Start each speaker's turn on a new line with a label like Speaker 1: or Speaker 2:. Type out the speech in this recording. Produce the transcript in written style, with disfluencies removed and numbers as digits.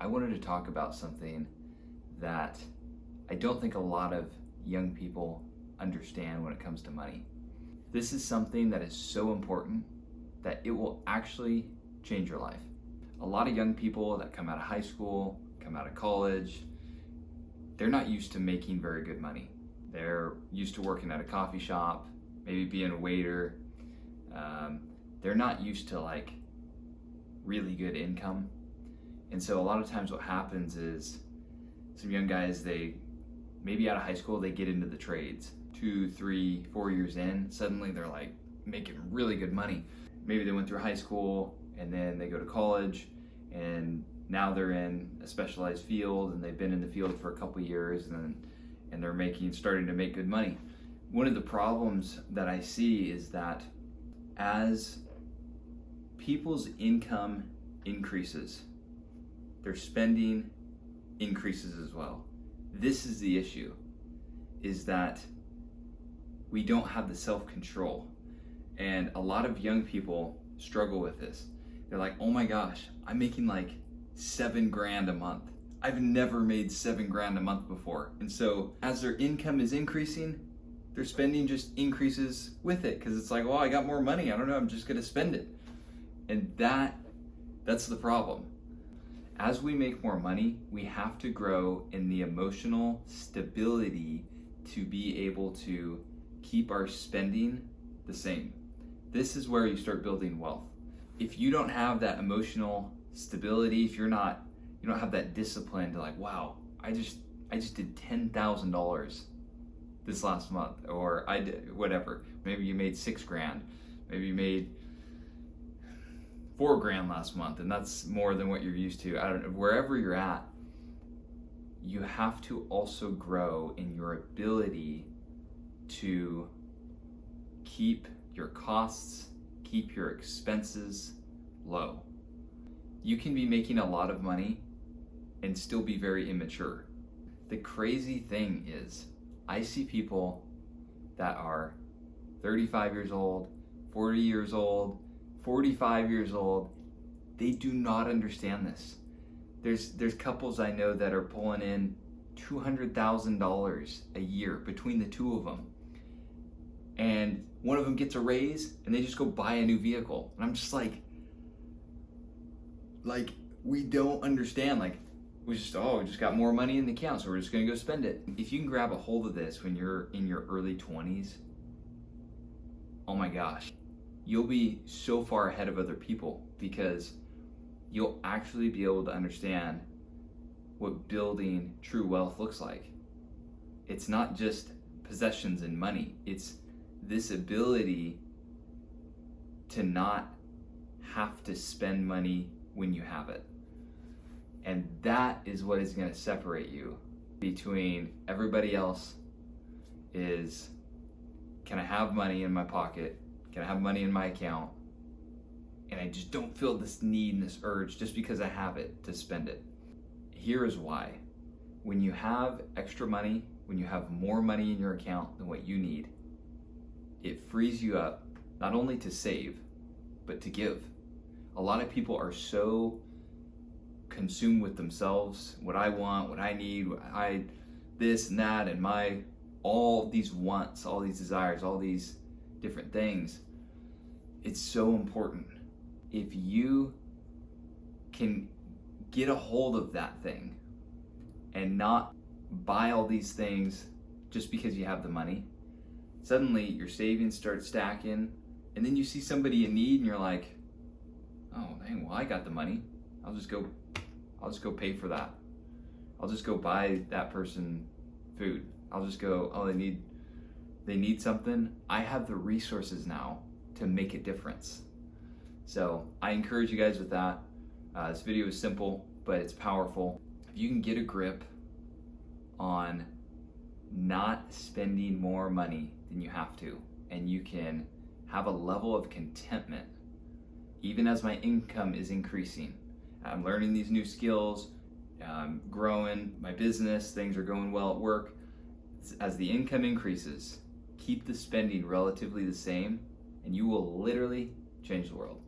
Speaker 1: I wanted to talk about something that I don't think a lot of young people understand when it comes to money. This is something that is so important that it will actually change your life. A lot of young people that come out of high school, come out of college, they're not used to making very good money. They're used to working at a coffee shop, maybe being a waiter. They're not used to like really good income. And so a lot of times what happens is some young guys, they maybe out of high school, they get into the trades. 2, 3, 4 years in, suddenly they're like making really good money. Maybe they went through high school and then they go to college and now they're in a specialized field and they've been in the field for a couple years and they're starting to make good money. One of the problems that I see is that as people's income increases, their spending increases as well. This is the issue, is that we don't have the self-control. And a lot of young people struggle with this. They're like, oh my gosh, I'm making like $7,000 a month. I've never made $7,000 a month before. And so as their income is increasing, their spending just increases with it because it's like, well, I got more money. I don't know, I'm just gonna spend it. And that's the problem. As we make more money, we have to grow in the emotional stability to be able to keep our spending the same. This is where you start building wealth. If you don't have that emotional stability, if you don't have that discipline to like, wow, I just did $10,000 this last month, or I did whatever. Maybe you made $6,000, maybe you made $4,000 last month, and that's more than what you're used to. I don't know, wherever you're at, you have to also grow in your ability to keep your costs, keep your expenses low. You can be making a lot of money and still be very immature. The crazy thing is, I see people that are 35 years old, 40 years old, 45 years old. They do not understand this. There's couples I know that are pulling in $200,000 a year between the two of them. And one of them gets a raise and they just go buy a new vehicle. And I'm just like we don't understand. Like, we just got more money in the account, so we're just gonna go spend it. If you can grab a hold of this when you're in your early 20s, oh my gosh, you'll be so far ahead of other people because you'll actually be able to understand what building true wealth looks like. It's not just possessions and money. It's this ability to not have to spend money when you have it. And that is what is going to separate you between everybody else. Is, can I have money in my pocket? Can I have money in my account? And I just don't feel this need and this urge just because I have it to spend it. Here is why. When you have extra money, when you have more money in your account than what you need, it frees you up not only to save, but to give. A lot of people are so consumed with themselves, what I want, what I need, this and that, and all these wants, all these desires, all these different things. It's so important. If you can get a hold of that thing and not buy all these things just because you have the money, suddenly your savings start stacking, and then you see somebody in need and you're like, oh dang, well I got the money. I'll just go pay for that. I'll just go buy that person food. I'll just go, oh, they need something. I have the resources now to make a difference. So I encourage you guys with that. This video is simple, but it's powerful. If you can get a grip on not spending more money than you have to, and you can have a level of contentment, even as my income is increasing. I'm learning these new skills, I'm growing my business, things are going well at work. As the income increases, keep the spending relatively the same, and you will literally change the world.